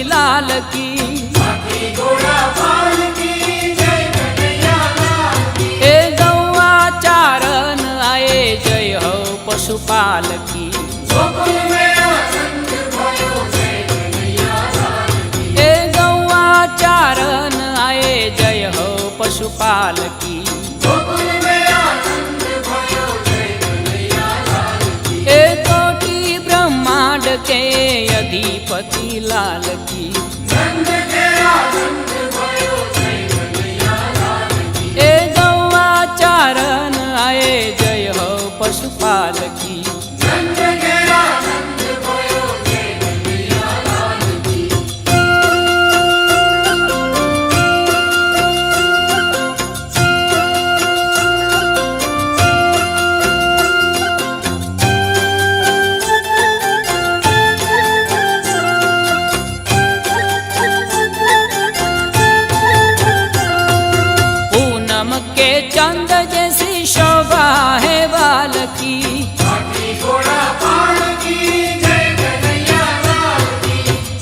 लाल की। ए गौआ चारण आए जय हो पशुपाल की। ए गौआ चारण आए जय हो पशुपाल की। ए कोटि ब्रह्मांड के अधिपति लाल की। ए गौआ चारण आए जय हो पशुपाल की। के चंद जैसी शोभा है बाल की।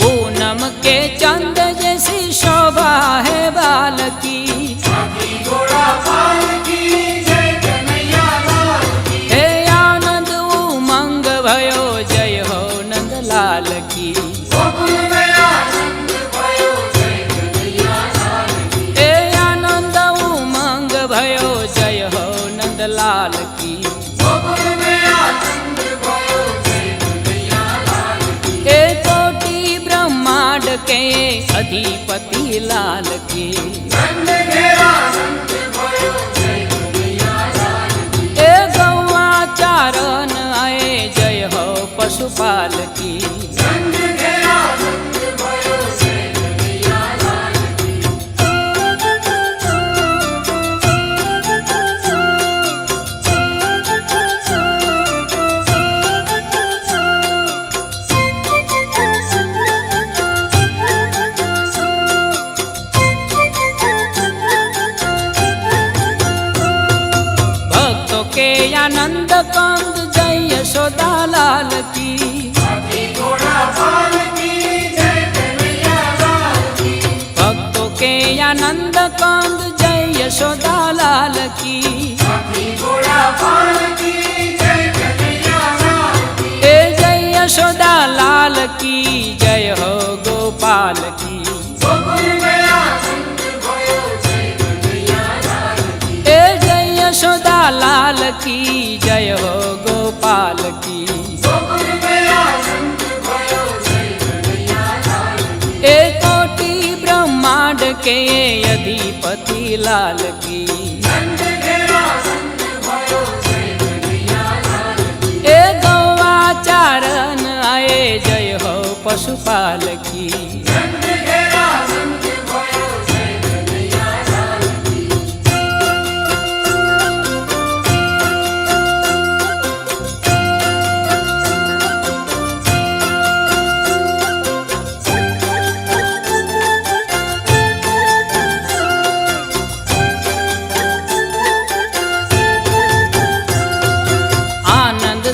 पूनम के चंद जैसी शोभा है बाल की। हे आनंद उमंग भयो जय हो नंदलाल की। भयो जय हो नंदलाल की। ए कोटि ब्रह्मांड के अधिपति लाल की। ए गौआ चारण आए जय हो पशुपाल की। के आनंद कंद जय यशोदा लाल की। भक्तों के आनंद कंद जय यशोदा लाल की। ए जय यशोदा लाल की जय हो गोपाल की। यशोदा लाल की जय हो गोपाल की। ए कोटि ब्रह्मांड के अधिपति लाल की। ए गौआ चारण आए जय हो पशुपाल की।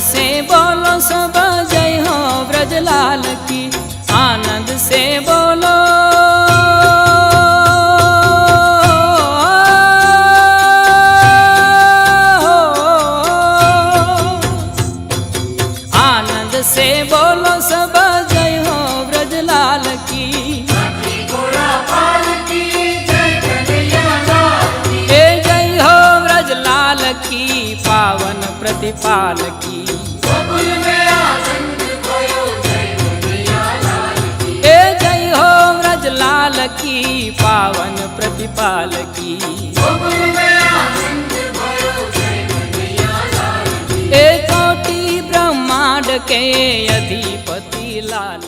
से बोलो सब जय हो ब्रजलाल की। आनंद से बोलो आनंद से बोलो सब जय हो ब्रजलाल की। ए जय हो ब्रजलाल की पावन प्रतिपाल की। ए जय हो ब्रजलाल की पावन प्रतिपाल की। ए कोटि ब्रह्मांड के अधिपति लाल